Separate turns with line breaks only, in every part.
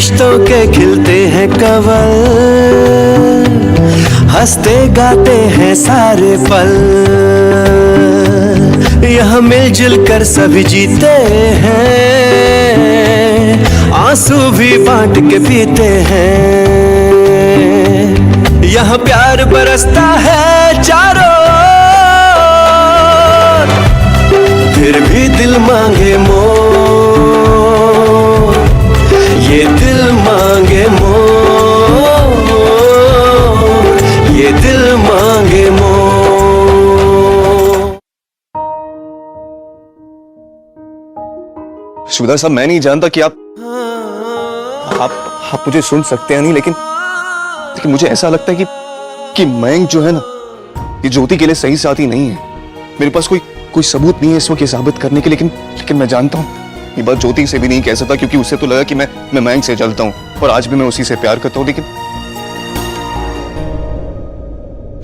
रिश्तों के खिलते हैं कवल, हंसते गाते हैं सारे पल, यहाँ मिलजुल कर सभी जीते हैं, आंसू भी बांट के पीते हैं। यहाँ प्यार बरसता है चारों ओर, फिर भी दिल मांगे मोर, ये दिल मांगे मोर, ये दिल मांगे मोर।
सुबेदार साहब, मैं नहीं जानता कि आप मुझे सुन सकते हैं नहीं, लेकिन मुझे ऐसा लगता है कि मयंक जो है ना, ये ज्योति के लिए सही साथी नहीं है। मेरे पास कोई सबूत नहीं है इस वक्त ये साबित करने के, लेकिन मैं जानता हूँ ये बात ज्योति से भी नहीं कह सकता, क्योंकि उसे तो लगा कि मैं मयंक से चलता हूँ और आज भी मैं उसी से प्यार करता हूँ, लेकिन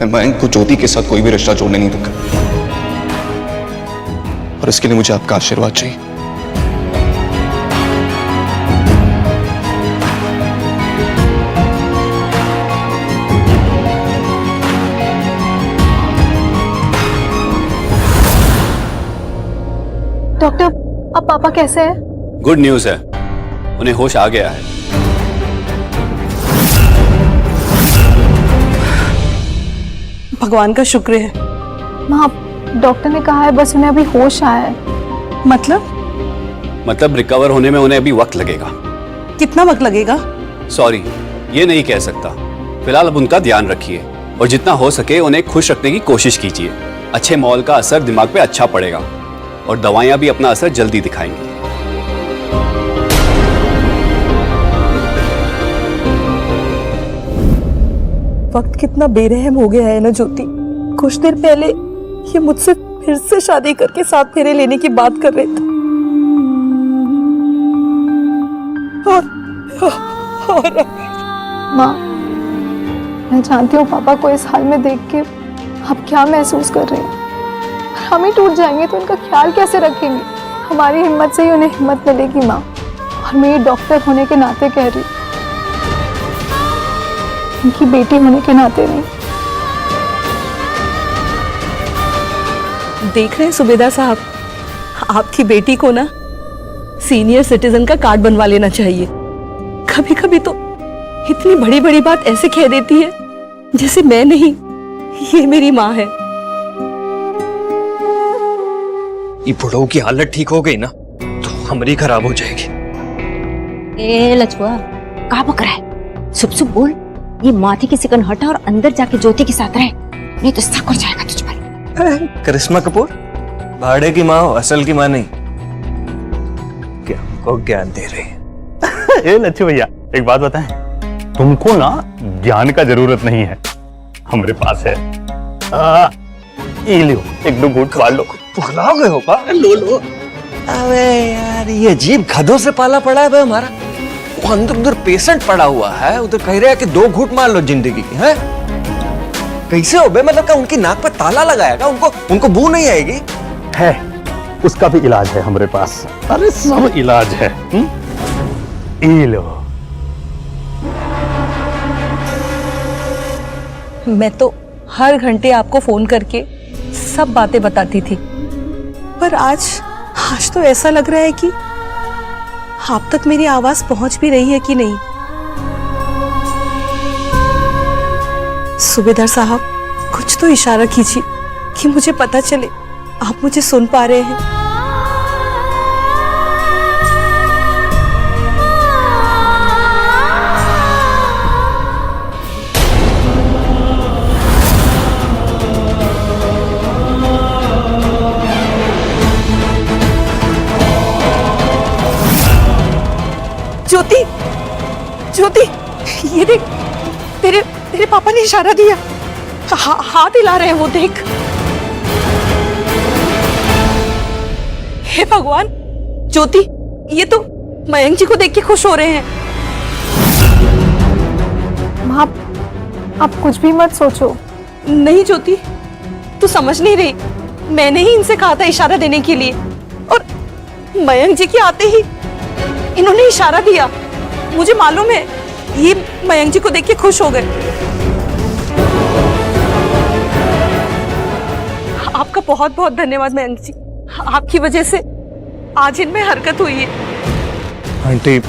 मैं मयंक को ज्योति के साथ कोई भी रिश्ता जोड़ने नहीं दूंगा, और इसके लिए मुझे आपका आशीर्वाद चाहिए।
डॉक्टर, अब पापा कैसे हैं?
गुड न्यूज है, उन्हें होश आ गया है।
भगवान का शुक्र है।
माँ, डॉक्टर ने कहा है बस उन्हें अभी होश आया है।
मतलब रिकवर होने में उन्हें अभी वक्त लगेगा।
कितना वक्त लगेगा?
सॉरी, ये नहीं कह सकता। फिलहाल अब उनका ध्यान रखिए और जितना हो सके उन्हें खुश रखने की कोशिश कीजिए। अच्छे माहौल का असर दिमाग पे अच्छा पड़ेगा और दवाइयां भी अपना असर जल्दी दिखाएंगी।
वक्त कितना बेरहम हो गया है ना ज्योति। कुछ देर पहले ये मुझसे फिर से शादी करके 7 फेरे लेने की बात कर रहे थे, और
माँ, मैं जानती हूँ पापा को इस हाल में देख के आप क्या महसूस कर रहे हैं। हम ही टूट जाएंगे तो उनका ख्याल कैसे रखेंगे? हमारी हिम्मत से ही उन्हें हिम्मत मिलेगी माँ, और मैं ये डॉक्टर होने के नाते कह रही हूँ, उनकी बेटी होने के नाते नहीं।
देख रहे हैं सुबेदार साहब, आपकी बेटी को ना सीनियर सिटीजन का कार्ड बनवा लेना चाहिए। कभी कभी तो इतनी बड़ी बड़ी बात ऐसे कह देती है जैसे मैं नहीं, ये मेरी माँ है।
ये बुढ़ऊ की हालत ठीक हो गई ना तो हमारी खराब हो जाएगी।
ए लचुआ, कहाँ बक रहा है? सुप बोल, ये माथे की सिकन हटा और अंदर जाके ज्योति के साथ रहे, नहीं तो शक हो जाएगा तुझ पर।
करिश्मा कपूर भाड़े की माँ हो, असल की माँ नहीं। क्या हमको ज्ञान दे रही है?
ए लच्छू भैया, एक बात बताएं, तुमको ना ज्ञान का जरूरत नहीं है, हमारे पास है। ये लो, एक दो घूंट खा लो।
पुखला गए हो पा? लो। अबे यार, ये अजीब गधों से पाला पड़ा है भाई हमारा। वो अंदर पेशेंट पड़ा हुआ है, उधर कह रहे हैं कि 2 घूंट मार लो जिंदगी की। है कैसे हो बे? मतलब क्या उनकी नाक पर ताला लगाएगा? उनको बू नहीं आएगी?
है, उसका भी इलाज है हमारे पास। अरे सब इलाज है। ये लो।
मैं तो हर घंटे आपको फोन करके सब बातें बताती थी, पर आज तो ऐसा लग रहा है कि आप तक मेरी आवाज पहुंच भी रही है कि नहीं। सुबेदार साहब, कुछ तो इशारा कीजिए कि मुझे पता चले आप मुझे सुन पा रहे हैं। ज्योति, ये देख, तेरे पापा ने इशारा दिया, हाथ हिला रहे हैं वो, देख। हे भगवान, ज्योति, ये तो मयंक जी को देख के खुश हो रहे हैं।
माँ, आप कुछ भी मत सोचो।
नहीं ज्योति, तू समझ नहीं रही, मैंने ही इनसे कहा था इशारा देने के लिए, और मयंक जी के आते ही इन्होंने इशारा दिया। मुझे मालूम है ये मयंक जी को देख के खुश हो गए। आपका बहुत बहुत धन्यवाद मयंक जी, आपकी वजह से आज इनमें हरकत हुई है।
आंटी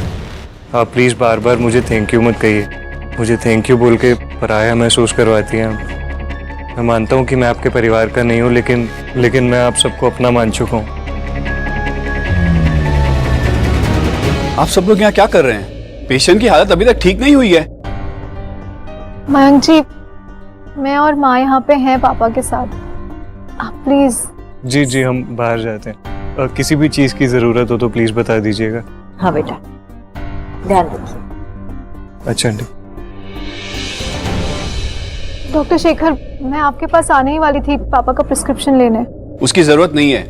आप प्लीज बार बार मुझे थैंक यू मत कहिए। मुझे थैंक यू बोल के पराया महसूस करवाती हैं। मैं मानता हूँ कि मैं आपके परिवार का नहीं हूँ, लेकिन मैं आप सबको अपना मान चुका हूँ।
आप सब लोग यहाँ क्या कर रहे हैं? पेशेंट की हालत अभी तक ठीक नहीं हुई है।
मयंक जी, मैं और माँ यहाँ पे हैं पापा के साथ, आप प्लीज।
जी जी हम बाहर जाते हैं। किसी भी चीज की जरूरत हो तो प्लीज बता दीजिएगा।
हाँ बेटा, ध्यान रखिए।
अच्छा आंटी।
डॉक्टर शेखर, मैं आपके पास आने ही वाली थी पापा का प्रिस्क्रिप्शन लेने।
उसकी जरूरत नहीं है।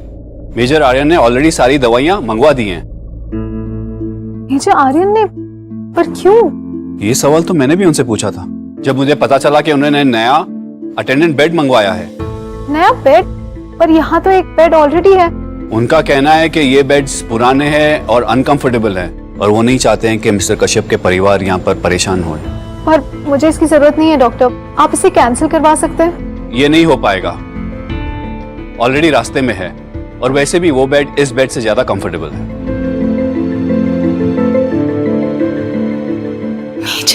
मेजर आर्यन ने ऑलरेडी सारी दवाइयाँ मंगवा दी हैं।
मेजर आर्यन ने? पर क्यों?
ये सवाल तो मैंने भी उनसे पूछा था जब मुझे पता चला कि उन्होंने नया अटेंडेंट बेड मंगवाया है।
नया बेड? पर यहाँ तो एक बेड ऑलरेडी है।
उनका कहना है कि ये बेड्स पुराने हैं और अनकंफर्टेबल हैं और वो नहीं चाहते हैं कि मिस्टर कश्यप के परिवार यहाँ पर परेशान हो।
पर मुझे इसकी जरूरत नहीं है डॉक्टर, आप इसे कैंसिल करवा सकते हैं?
ये नहीं हो पाएगा, ऑलरेडी रास्ते में है और वैसे भी वो बेड इस बेड से ज्यादा कंफर्टेबल है।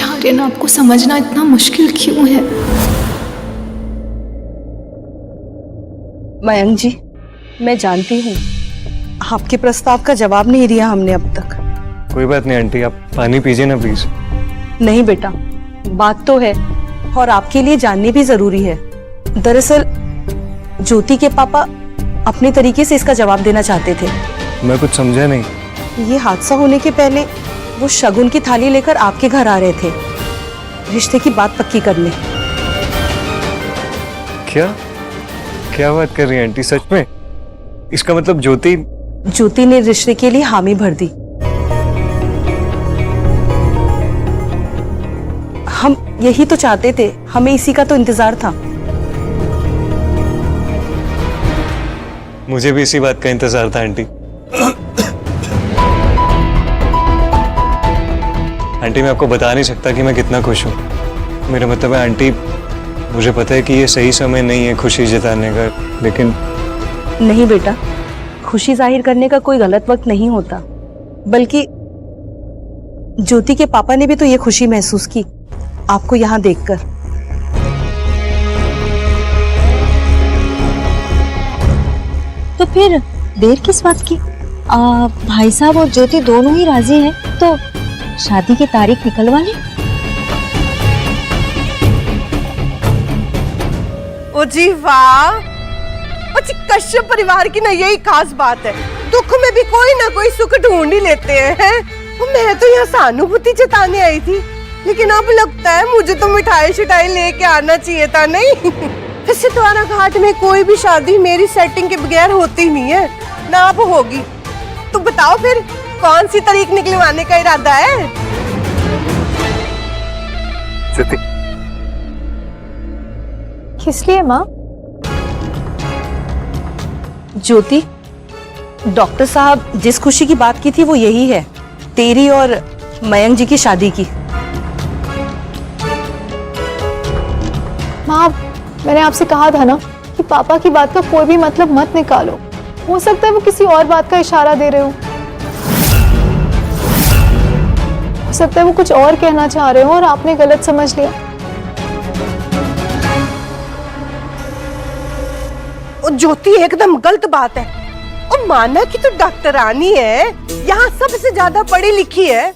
आर्यन, आपको समझना इतना मुश्किल क्यों है?
मयंक जी, मैं जानती हूँ आपके प्रस्ताव का जवाब नहीं दिया हमने अब तक।
कोई बात नहीं आंटी, आप पानी पीजिए ना प्लीज।
नहीं बेटा, बात तो है और आपके लिए जाननी भी जरूरी है। दरअसल ज्योति के पापा अपने तरीके से इसका जवाब देना चाहते थे।
मैं कुछ समझा नहीं।
ये हादसा होने के पहले वो शगुन की थाली लेकर आपके घर आ रहे थे रिश्ते की बात पक्की करने।
क्या बात कर रही हैं आंटी? सच में? इसका मतलब ज्योति
ने रिश्ते के लिए हामी भर दी। हम यही तो चाहते थे, हमें इसी का तो इंतजार था।
मुझे भी इसी बात का इंतजार था आंटी। आंटी मैं आपको बता नहीं सकता कि मैं कितना खुश हूँ। मेरा मतलब है आंटी, मुझे पता है कि ये सही समय नहीं है खुशी जताने का, लेकिन
नहीं बेटा, खुशी जाहिर करने का कोई गलत वक्त नहीं होता, बल्कि ज्योति के पापा ने भी तो ये खुशी महसूस की आपको यहाँ देखकर।
तो फिर देर किस बात की? भाई साहब और ज्योति दोनों ही राजी हैं, तो शादी की तारीख निकलवा लें।
ओ जी वाह, जी कश्यप परिवार की ना यही खास बात है, दुख में भी कोई ना कोई सुख ढूंढ ही लेते हैं। मैं तो यहाँ सहानुभूति जताने आई थी, लेकिन अब लगता है मुझे तो मिठाई शिठाई लेके आना चाहिए था। नहीं वैसे द्वारा घाट में कोई भी शादी मेरी सेटिंग के बगैर होती नहीं है, ना अब होगी। तो बताओ फिर कौन सी तारीख निकलवाने का इरादा है?
किस लिए माँ?
ज्योति, डॉक्टर साहब जिस खुशी की बात की थी वो यही है, तेरी और मयंक जी की शादी की।
माँ, मैंने आपसे कहा था ना कि पापा की बात का कोई भी मतलब मत निकालो। हो सकता है वो किसी और बात का इशारा दे रहे हो सकता है वो कुछ और कहना चाह रहे हो और आपने गलत समझ लिया।
ज्योति एकदम गलत बात है। और माना कि तू डॉक्टरानी है, यहाँ सबसे ज्यादा पढ़ी लिखी है,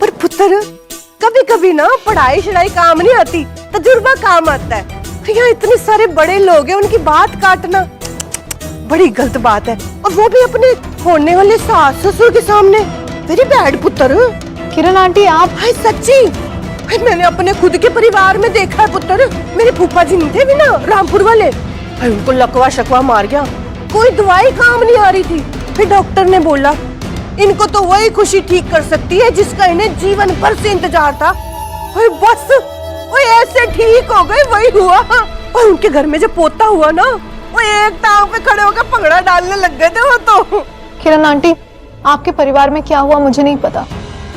पर पुत्र कभी कभी ना पढ़ाई शढ़ाई काम नहीं आती, तजुर्बा काम आता है। तो यहाँ इतने सारे बड़े लोग हैं, उनकी बात काटना बड़ी गलत बात है, और वो भी अपने होने वाले सास ससुर के सामने। वेरी बैड पुत्र।
किरण आंटी आप?
हाय सच्ची, मैंने अपने खुद के परिवार में देखा है पुत्र। मेरे फूफा जी नहीं थे भी ना, रामपुर वाले, उनको लकवा शकवा मार गया, कोई दवाई काम नहीं आ रही थी। फिर डॉक्टर ने बोला इनको तो वही खुशी ठीक कर सकती है जिसका इन्हें जीवन भर से इंतजार था। बस वो ऐसे ठीक हो गए, वही हुआ। और उनके घर में जब पोता हुआ ना, वो एक टांग पे खड़े होकर पगड़ा डालने लग गए थे वो तो।
किरण आंटी, आपके परिवार में क्या हुआ मुझे नहीं पता,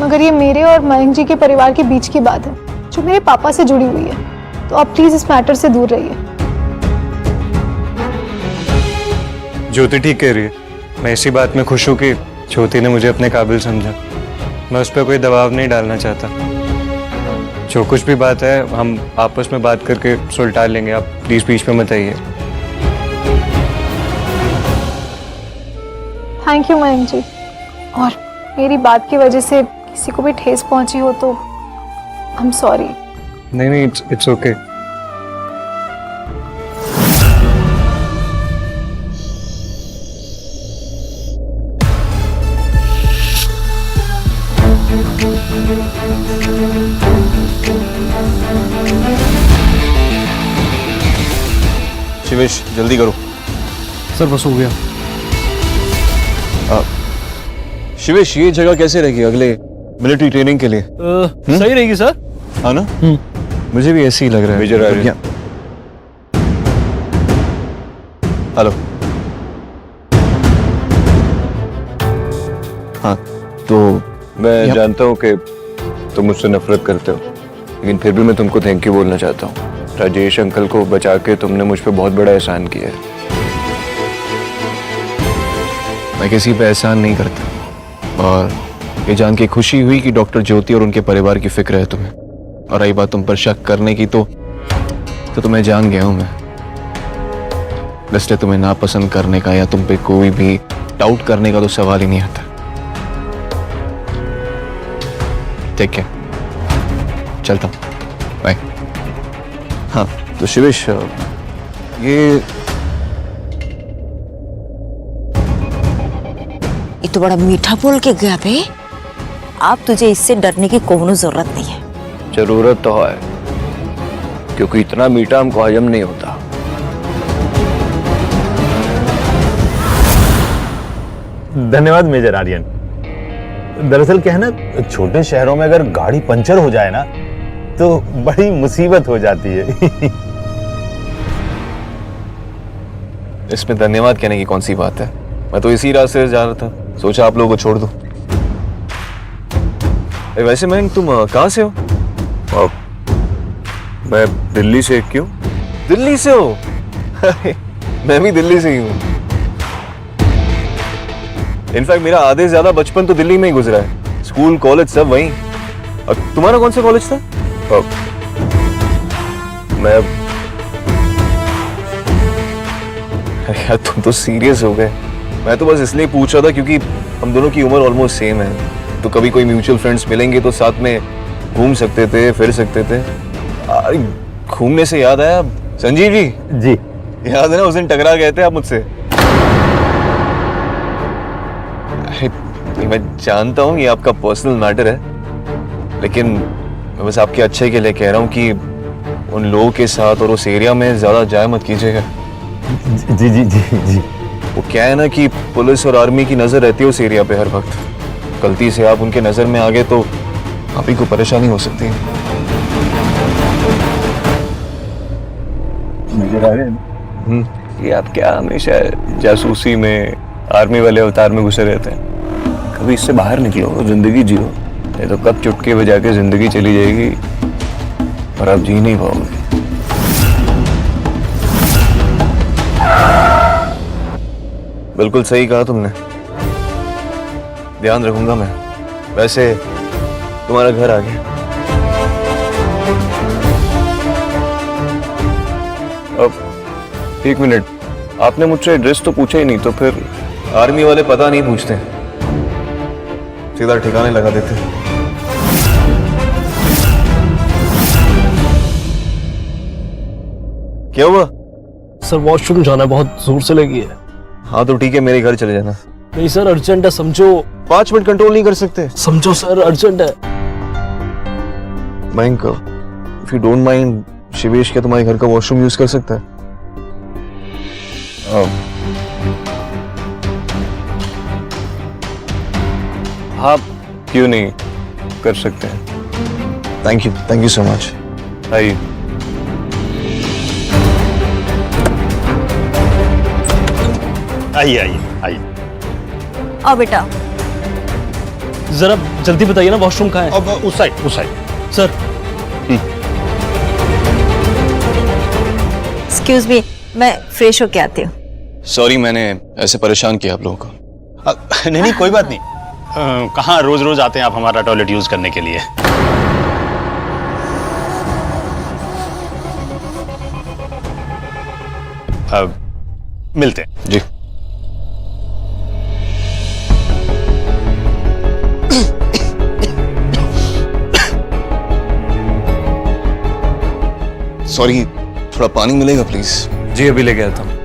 मगर ये मेरे और मयंक जी के परिवार के बीच की बात है जो मेरे पापा से जुड़ी हुई है, तो आप प्लीज इस मैटर से दूर रहिए।
ज्योति ठीक कह रही है। मैं इसी बात में खुश हूँ कि ज्योति ने मुझे अपने काबिल समझा। मैं उस पर कोई दबाव नहीं डालना चाहता। जो कुछ भी बात है हम आपस में बात करके सुलझा लेंगे। आप प्लीज बीच में मत आइए।
थैंक यू मयंक जी। और मेरी बात की वजह से किसी को भी ठेस पहुंची हो तो आई एम सॉरी।
नहीं, इट्स ओके।
शिवेश जल्दी करो।
सर बस हो गया।
शिवेश ये जगह कैसे रहेगी अगले मिलिट्री ट्रेनिंग के लिए?
सही रहेगी सर।
हाँ ना? मुझे भी ऐसे ही लग रहा है।
मेजर आर्यन।
हेलो। हाँ तो
मैं जानता हूँ कि तुम मुझसे नफरत करते हो, लेकिन फिर भी मैं तुमको थैंक यू बोलना चाहता हूँ। राजेश अंकल को बचा के तुमने मुझ पे बहुत बड़ा एहसान किया है।
मैं किसी पे एहसान नहीं करता, और ये जान के खुशी हुई कि डॉक्टर ज्योति और उनके परिवार की फिक्र है तुम्हें। और रही बात तुम पर शक करने की, तो तुम्हें जान गया हूं मैं। इसलिए तुम्हें नापसंद करने का या तुम पे कोई भी डाउट करने का तो सवाल ही नहीं आता। ठीक है, चलता हूं, बाय। हाँ तो शिवेश, ये
तो बड़ा मीठा बोल के गया बे। आप तुझे इससे डरने की कोनो जरूरत नहीं है।
जरूरत तो है, क्योंकि इतना मीठा हमको हजम नहीं होता।
धन्यवाद मेजर आर्यन। दरअसल क्या है ना, छोटे शहरों में अगर गाड़ी पंचर हो जाए ना तो बड़ी मुसीबत हो जाती है।
इसमें धन्यवाद कहने की कौन सी बात है? मैं तो इसी रास्ते से जा रहा था, सोचा आप लोगों को छोड़ दूं। वैसे मैं तुम कहाँ से हो?
मैं दिल्ली से। क्यों?
दिल्ली से हो? मैं भी दिल्ली से ही हूँ। इनफैक्ट मेरा आधे से ज्यादा बचपन तो दिल्ली में ही गुजरा है। स्कूल कॉलेज सब वहीं। और तुम्हारा कौन सा कॉलेज था?
मैं
यार तुम तो सीरियस हो गए। मैं तो बस इसलिए पूछ रहा था क्योंकि हम दोनों की उम्र ऑलमोस्ट सेम है, तो कभी कोई म्यूचुअल फ्रेंड्स मिलेंगे तो साथ में घूम सकते थे, फिर सकते थे। घूमने से याद आया, संजीव जी।
जी
याद है ना उस दिन टकरा गए थे आप मुझसे? मैं जानता हूँ ये आपका पर्सनल मैटर है, लेकिन मैं बस आपके अच्छे के लिए कह रहा हूँ कि उन लोगों के साथ और उस एरिया में ज्यादा जाए मत कीजिएगा।
जी जी जी जी।
वो क्या है ना कि पुलिस और आर्मी की नजर रहती है उस एरिया पे हर वक्त। गलती से आप उनके नजर में आ गए तो आप ही को परेशानी हो सकती है।
ये आप क्या हमेशा जासूसी में, आर्मी वाले अवतार में घुसे रहते हैं? कभी इससे बाहर निकलो, जिंदगी जियो, नहीं तो कब चुटके बजा के जिंदगी चली जाएगी और आप जी नहीं पाओगे।
बिल्कुल सही कहा तुमने, ध्यान रखूंगा मैं। वैसे तुम्हारा घर आ गया।
अब एक मिनट, आपने मुझसे एड्रेस तो पूछा ही नहीं, तो फिर?
आर्मी वाले पता नहीं पूछते, सीधा ठिकाने लगा देते। क्या हुआ?
सर वॉशरूम जाना, बहुत जोर से लगी है।
हाँ तो ठीक है, मेरे घर चले जाना।
नहीं सर अर्जेंट है, समझो।
5 मिनट कंट्रोल नहीं कर सकते?
समझो सर अर्जेंट है।
Mayank, if you don't mind, Shivesh क्या तुम्हारे घर का वॉशरूम यूज कर सकता है?
हाँ क्यों नहीं, कर सकते हैं।
Thank you so much.
आइए।
आइए आइए आइए।
आओ बेटा।
जरा जल्दी बताइए ना, वॉशरूम कहाँ है?
अब उस साइड।
सर
एक्सक्यूज मी, मैं फ्रेश होके आती हूँ।
सॉरी मैंने ऐसे परेशान किया आप लोगों को।
नहीं कोई बात नहीं। कहाँ रोज रोज आते हैं आप हमारा टॉयलेट यूज करने के लिए? मिलते हैं
जी। सॉरी, थोड़ा पानी मिलेगा प्लीज?
जी अभी लेके आता हूँ।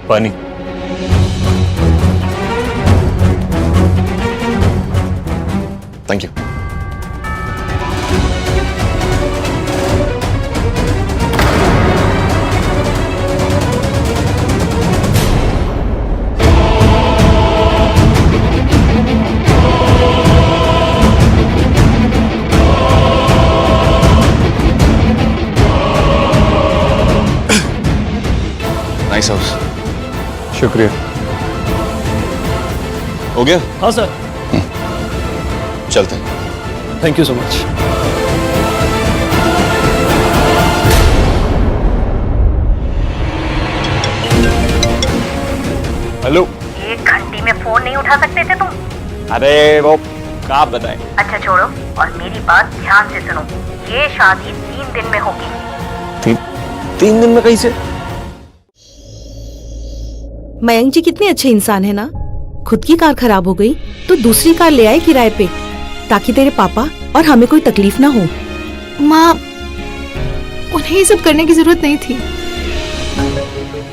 पानी।
Thank you. Nice house.
शुक्रिया।
हो गया?
हाँ सर।
चलते हैं।
Thank you so much.
Hello.
1 घंटे में फोन नहीं उठा सकते थे तुम?
अरे वो क्या बताएं।
अच्छा छोड़ो, और मेरी बात ध्यान से सुनो। ये शादी 3 दिन में होगी।
3 दिन में कैसे?
मयंक जी कितने अच्छे इंसान है ना। खुद की कार खराब हो गई तो दूसरी कार ले आए किराए पे, ताकि तेरे पापा और हमें कोई तकलीफ ना हो।
माँ, उन्हें ये सब करने की जरूरत नहीं थी।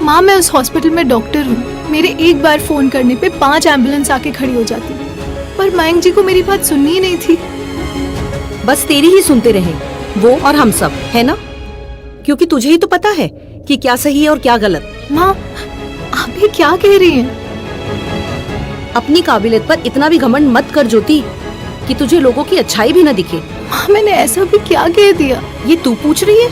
माँ, मैं उस हॉस्पिटल में डॉक्टर हूँ। मेरे एक बार फोन करने पे 5 एम्बुलेंस आके खड़ी हो जाती, पर मयंक जी को मेरी बात सुननी ही नहीं थी।
बस तेरी ही सुनते रहे वो और हम सब, है ना? क्योंकि तुझे ही तो पता है कि क्या सही है और क्या गलत।
माँ, आप ये क्या कह रही हैं?
अपनी काबिलियत पर इतना भी घमंड मत कर ज्योति कि तुझे लोगों की अच्छाई भी न दिखे।
माँ, मैंने ऐसा भी क्या कह दिया?
ये तू पूछ रही है?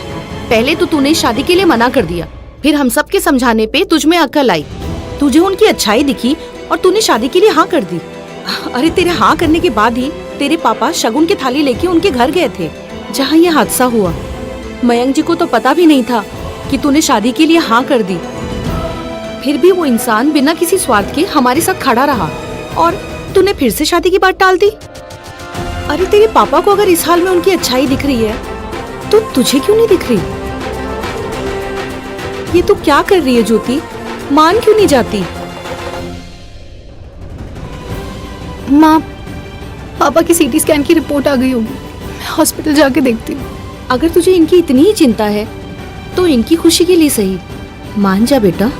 पहले तो तूने शादी के लिए मना कर दिया, फिर हम सब के समझाने पे तुझ में अक्ल आई, तुझे उनकी अच्छाई दिखी और तूने शादी के लिए हाँ कर दी। अरे तेरे हाँ करने के बाद ही तेरे पापा शगुन की थाली लेके उनके घर गए थे जहाँ ये हादसा हुआ। मयंक जी को तो पता भी नहीं था कि तूने शादी के लिए हाँ कर दी, फिर भी वो इंसान बिना किसी स्वार्थ के हमारे साथ खड़ा रहा और तूने फिर से शादी की बात टाल दी। अरे तेरे पापा को अगर इस हाल में उनकी अच्छाई दिख रही है तो तुझे क्यों नहीं दिख रही? ये तू क्या कर रही है ज्योति? मान क्यों नहीं जाती?
माँ, पापा की सीटी स्कैन की रिपोर्ट आ गई होगी, मैं हॉस्पिटल जाके देखती हूँ।
अगर तुझे इनकी इतनी ही चिंता है तो इनकी खुशी के लिए सही मान जा बेटा।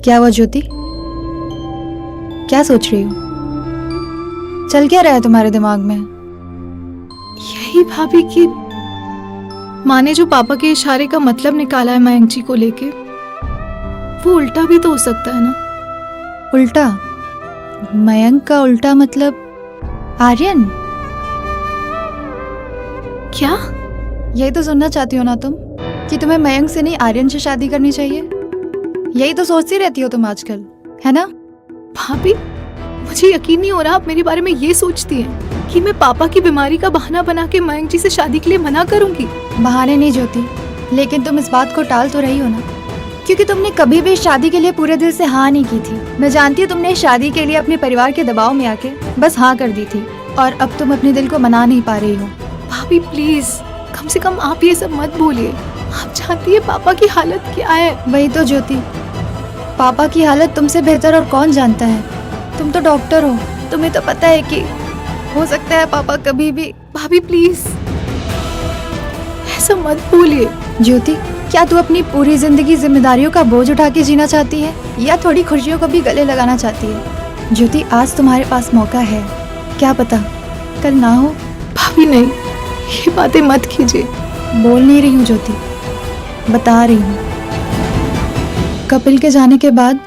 क्या हुआ ज्योति? क्या सोच रही हो? चल क्या रहा है तुम्हारे दिमाग में? यही भाभी कि माँ ने जो पापा के इशारे का मतलब निकाला है मयंक जी को लेके, वो उल्टा भी तो हो सकता है ना? उल्टा? मयंक का उल्टा मतलब आर्यन? क्या? यही तो सुनना चाहती हो ना तुम, कि तुम्हें मयंक से नहीं आर्यन से शादी करनी चाहिए? यही तो सोचती रहती हो तुम आजकल, है ना? भाभी, मुझे यकीन नहीं हो रहा आप मेरे बारे में ये सोचती हैं कि मैं पापा की बीमारी का बहाना बना के मयंक जी से शादी के लिए मना करूंगी। बहाने नहीं ज्योति, लेकिन तुम इस बात को टाल तो रही हो ना क्योंकि तुमने कभी भी शादी के लिए पूरे दिल से हाँ नहीं की थी। मैं जानती हूँ तुमने शादी के लिए अपने परिवार के दबाव में आके बस हाँ कर दी थी और अब तुम अपने दिल को मना नहीं पा रही हो। भाभी प्लीज, कम से कम आप ये सब मत बोलिए। आप जानती है पापा की हालत क्या है। वही तो ज्योति, पापा की हालत तुमसे बेहतर और कौन जानता है। तुम तो डॉक्टर हो, तुम्हें तो पता है कि हो सकता है पापा कभी भी। भाभी प्लीज ऐसा मत बोलिए। ज्योति, क्या तू अपनी पूरी जिंदगी जिम्मेदारियों का बोझ उठा के जीना चाहती है या थोड़ी खुशियों को भी गले लगाना चाहती है? ज्योति, आज तुम्हारे पास मौका है, क्या पता कल ना हो। भाभी नहीं, ये बातें मत कीजिए। बोल नहीं रही हूँ ज्योति, बता रही हूँ। कपिल के जाने के बाद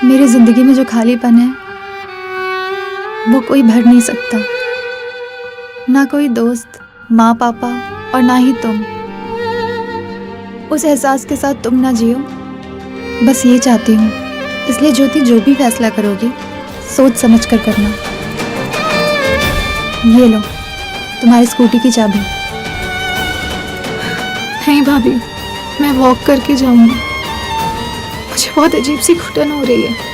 मेरी जिंदगी में जो खालीपन है वो कोई भर नहीं सकता। ना कोई दोस्त, माँ पापा और ना ही तुम। उस एहसास के साथ तुम ना जियो, बस ये चाहती हूँ। इसलिए ज्योति, जो भी फैसला करोगी सोच समझ कर करना। ये लो तुम्हारी स्कूटी की चाबी। नहीं भाभी, मैं वॉक करके जाऊंगी। मुझे बहुत अजीब सी घुटन हो रही है।